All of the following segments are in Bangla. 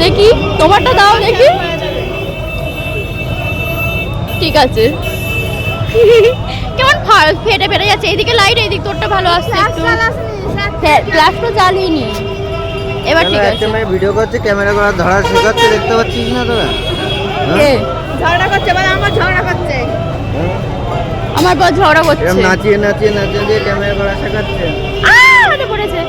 দেখি তোমারটা দাও দেখি। ঠিক আছে। কেমন ফেটে ফেটে যাচ্ছে। এইদিকে লাইট, এইদিক তোরটা ভালো আসছে একটু। ফ্ল্যাশ তো জ্বালিনি। এবার ঠিক আছে। ভিডিও করছে, ক্যামেরা করা ধরা শেখাচ্ছে, দেখতে পাচ্ছিস না তোরা? কে ঝগড়া করছে? বলে আমার ঝগড়া করছে। আমার বর ঝগড়া করছে। এরকম নাচিয়ে নাচিয়ে নাচিয়ে দিয়ে ক্যামেরা করা শেখাচ্ছে। হাতে পড়েছে।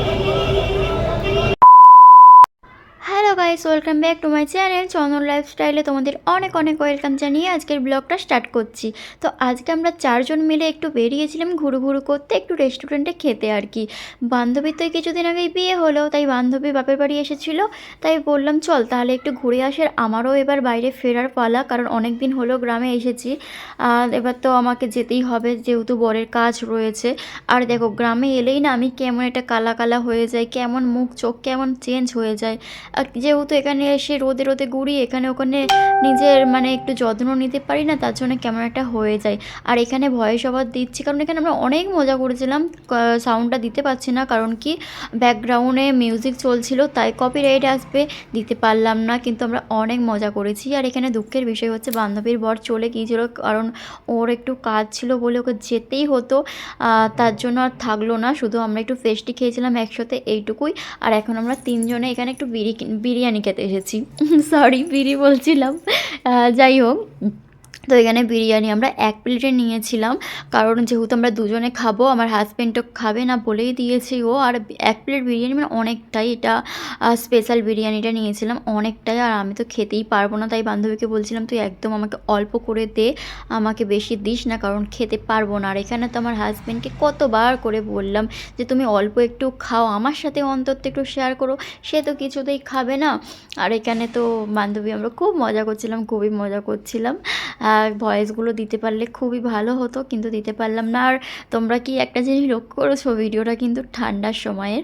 Hello guys, welcome back to my channel Chandan লাইফস্টাইলে তোমাদের অনেক অনেক ওয়েলকাম জানিয়ে আজকের ব্লগটা স্টার্ট করছি। তো আজকে আমরা চারজন মিলে একটু বেরিয়েছিলাম ঘুরু করতে, একটু রেস্টুরেন্টে খেতে আর কি। বান্ধবীর তো কিছুদিন আগেই বিয়ে হলো, তাই বান্ধবী বাপের বাড়ি এসেছিল, তাই বললাম চল তাহলে একটু ঘুরে আসার। আমারও এবার বাইরে ফেরার পালা, কারণ অনেক দিন হলো গ্রামে এসেছি। এবার তো আমাকে যেতেই হবে, যেহেতু বরের কাজ রয়েছে। আর দেখো গ্রামে এলেই না আমি কেমন একটা কালা কালা হয়ে যাই, কেমন মুখ চোখ কেমন চেঞ্জ হয়ে যায়। যেহেতু এখানে এসে রোদে রোদে ঘুরি, এখানে ওখানে নিজের মানে একটু যত্ন নিতে পারি না, তার জন্য কেমন একটা হয়ে যায়। আর এখানে ভয়েস ওভার দিচ্ছি কারণ এখানে আমরা অনেক মজা করেছিলাম। সাউন্ডটা দিতে পারছি না কারণ কি ব্যাকগ্রাউন্ডে মিউজিক চলছিল, তাই কপিরাইট আসবে, দিতে পারলাম না। কিন্তু আমরা অনেক মজা করেছি। আর এখানে দুঃখের বিষয় হচ্ছে বান্ধবীর বর চলে গিয়েছিল, কারণ ওর একটু কাজ ছিল বলে ওকে যেতেই হতো। তার জন্য আর থাকলো না, শুধু আমরা একটু ফেস্টি খেয়েছিলাম একসাথে, এইটুকুই। আর এখন আমরা তিনজনে এখানে একটু বিরিয়ানি খেতে এসেছি। সরি, বিড়ি বলছিলাম। যাই হোক, তো এখানে বিরিয়ানি আমরা 1 প্লেটে নিয়েছিলাম, কারণ যেহেতু আমরা দুজনে খাবো, আমার হাজব্যান্ডও খাবে না বলেই দিয়েছি ও। আর 1 প্লেট বিরিয়ানি মানে অনেকটাই, এটা স্পেশাল বিরিয়ানিটা নিয়েছিলাম অনেকটাই। আর আমি তো খেতেই পারবো না, তাই বান্ধবীকে বলছিলাম তুই একদম আমাকে অল্প করে দে, আমাকে বেশি দিস না, কারণ খেতে পারবো না। আর এখানে তো আমার হাজব্যান্ডকে কতবার করে বললাম যে তুমি অল্প একটু খাও, আমার সাথে অন্তত একটু শেয়ার করো, সে তো কিছুতেই খাবে না। আর এখানে তো বান্ধবী আমরা খুব মজা করছিলাম, খুবই মজা করছিলাম। ভয়েসগুলো দিতে পারলে খুবই ভালো হতো, কিন্তু দিতে পারলাম না। আর তোমরা কি একটা জিনিস লক্ষ্য করেছো, ভিডিওটা কিন্তু ঠান্ডার সময়ের,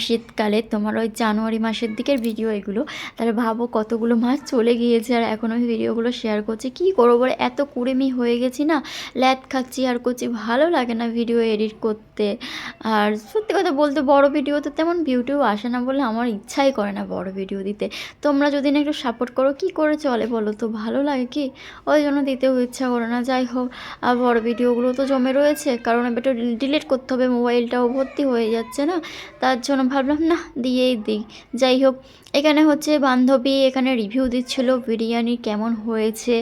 শীতকালে তোমার ওই জানুয়ারি মাসের দিকের ভিডিও এগুলো। তাহলে ভাবো কতগুলো মাস চলে গিয়েছে আর এখন আমি ভিডিওগুলো শেয়ার করছি। কী করবো বলে, এত কুড়েমি হয়ে গেছি না, ল্যাদ খাচ্ছি আর করছি, ভালো লাগে না ভিডিও এডিট করতে। আর সত্যি কথা বলতে বড় ভিডিওতে তেমন ভিউটিও আসে না বলে আমার ইচ্ছাই করে না বড় ভিডিও দিতে। তোমরা যদি না একটু সাপোর্ট করো, কী করে চলে বলো তো, ভালো লাগে কি? ওই জন্য দিতেও ইচ্ছা করে না। যাই হোক, আর বড় ভিডিওগুলো তো জমে রয়েছে, কারণ এবার একটু ডিলিট করতে হবে, মোবাইলটাও ভর্তি হয়ে যাচ্ছে না, তার জন্য ভাবলাম না দিয়েই দিই। যাই হোক, এখানে হচ্ছে বান্ধবী এখানে রিভিউ দিচ্ছিল বিরিয়ানি কেমন হয়েছে।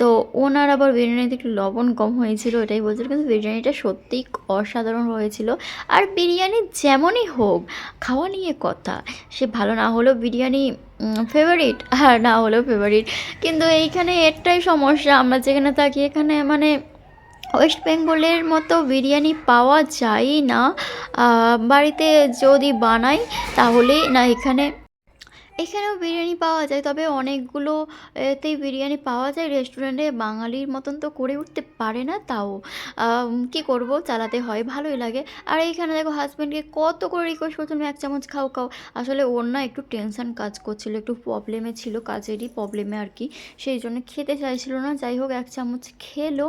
তো ওনার আবার বিরিয়ানিতে একটু লবণ কম হয়েছিল এটাই বলছিল, কিন্তু বিরিয়ানিটা সত্যিই অসাধারণ হয়েছিল। আর বিরিয়ানি যেমনই হোক, খাওয়া নিয়ে কথা, সে ভালো না হলেও বিরিয়ানি ফেভারিট, আর না হলেও ফেভারিট। কিন্তু এইখানে একটাই সমস্যা, আমরা যেখানে থাকি এখানে মানে ওয়েস্ট বেঙ্গলের মতো বিরিয়ানি পাওয়া যায়ই না। বাড়িতে যদি বানাই তাহলেই না, এখানেও বিরিয়ানি পাওয়া যায়, তবে অনেকগুলো এতেই বিরিয়ানি পাওয়া যায়। রেস্টুরেন্টে বাঙালির মতন তো করে উঠতে পারে না, তাও কি করব, চালাতে হয়, ভালোই লাগে। আর এইখানে দেখো হাজব্যান্ডকে কত করে রিকোয়েস্ট করছিলাম 1 চামচ খাও খাও। আসলে ওর না একটু টেনশন কাজ করছিল, একটু প্রবলেমে ছিল, কাজেরই প্রবলেমে আর কি, সেই জন্য খেতে চাইছিল না। যাই হোক 1 চামচ খেলো।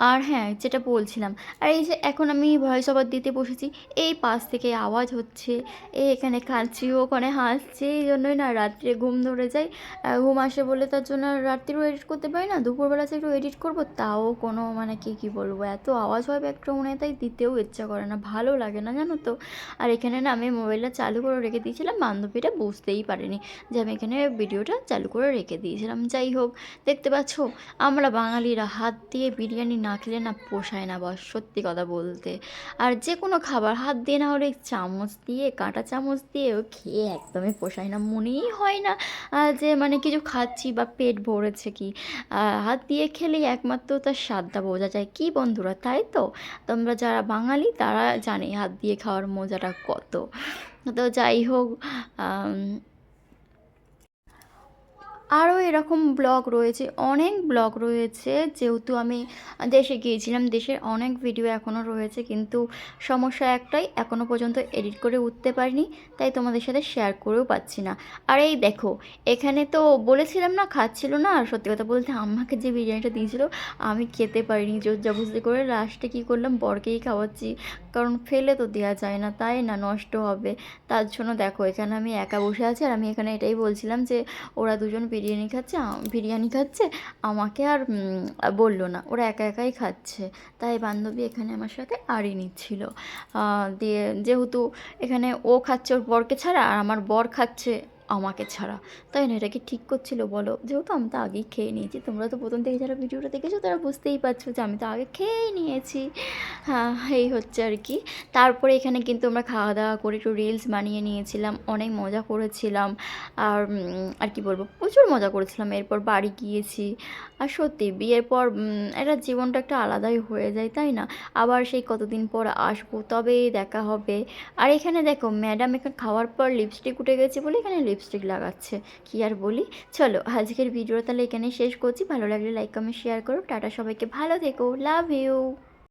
আর হ্যাঁ, যেটা বলছিলাম, আর এই যে এখন আমি ভয়েস ওভার দিতে বসেছি, এই পাশ থেকে আওয়াজ হচ্ছে, এখানে কাঁদছি ওখানে হাসছি, এই জন্যই না রাত্রে ঘুম ধরে যায়। ঘুম আসে বলে তার জন্য রাত্রিও এডিট করতে পারি না, দুপুরবেলা সে একটু এডিট করবো, তাও কোনো মানে কী বলবো, এত আওয়াজ হয় ব্যাকগ্রাউন্ডে, তাই দিতেও ইচ্ছা করে না, ভালো লাগে না জানো তো। আর এখানে না আমি মোবাইলটা চালু করে রেখে দিয়েছিলাম, বান্ধবীটা বুঝতেই পারেনি যে আমি এখানে ভিডিওটা চালু করে রেখে দিয়েছিলাম। যাই হোক, দেখতে পাচ্ছ আমরা বাঙালিরা হাত দিয়ে বিরিয়ানি না খেলে না পোষায় না বস, সত্যি কথা বলতে। আর যে কোনো খাবার হাত দিয়ে না হলে চামচ দিয়ে, কাঁটা চামচ দিয়ে খেয়ে একদমই পোষায় না, মনেই হয় না যে মানে কিছু খাচ্ছি বা পেট ভরেছে কি। হাত দিয়ে খেলেই একমাত্র তার স্বাদটা বোঝা যায়, কি বন্ধুরা, তাই তো? তোমরা যারা বাঙালি তারা জানে হাত দিয়ে খাওয়ার মজাটা কত। তো যাই হোক, আরও এরকম ব্লগ রয়েছে, অনেক ব্লগ রয়েছে। যেহেতু আমি দেশে গিয়েছিলাম, দেশের অনেক ভিডিও এখনও রয়েছে, কিন্তু সমস্যা একটাই, এখনও পর্যন্ত এডিট করে উঠতে পারিনি, তাই তোমাদের সাথে শেয়ার করেও পাচ্ছি না। আর এই দেখো, এখানে তো বলেছিলাম না খাচ্ছিল না, আর সত্যি কথা বলতে আমাকে যে বিরিয়ানিটা দিয়েছিল আমি খেতে পারিনি, জোর জবরদস্তি করে লাস্টে কী করলাম, বরকেই খাওয়াচ্ছি, কারণ ফেলে তো দেওয়া যায় না, তাই না, নষ্ট হবে। তার জন্য দেখো এখানে আমি একা বসে আছি, আর আমি এখানে এটাই বলছিলাম যে ওরা দুজন বিরিয়ানি খাচ্ছে, আমাকে আর বললো না, ওরা একা একাই খাচ্ছে। তাই বান্ধবী এখানে আমার সাথে আড়ি নিচ্ছিল। দিয়ে যেহেতু এখানে ও খাচ্ছে ওর বরকে ছাড়া, আর আমার বর খাচ্ছে আমাকে ছাড়া, তাই না, এটা কি ঠিক করছিল বলো? যেহেতু আমি তো আগেই খেয়ে নিয়েছি, তোমরা তো প্রথম থেকে যারা ভিডিওটা দেখেছো তারা বুঝতেই পারছো যে আমি তো আগে খেয়েই নিয়েছি। হ্যাঁ, এই হচ্ছে আর কি। তারপরে এখানে কিন্তু আমরা খাওয়া দাওয়া করে একটু রিলস বানিয়ে নিয়েছিলাম, অনেক মজা করেছিলাম। আর আর কি বলবো, প্রচুর মজা করেছিলাম। এরপর বাড়ি গিয়েছি। আর সত্যি বিয়ের পর এটা জীবনটা একটা আলাদাই হয়ে যায়, তাই না? আবার সেই কতদিন পর আসবো, তবেই দেখা হবে। আর এখানে দেখো ম্যাডাম এখানে খাওয়ার পর লিপস্টিক উঠে গেছে বলে এখানে লিপস্টিক লাগাচ্ছে, কি আর বলি। চলো আজকের ভিডিওটা তাহলে এখানে শেষ করছি। ভালো লাগলে লাইক কমেন্ট শেয়ার করো। টাটা, সবাইকে ভালো থেকো, লাভ ইউ।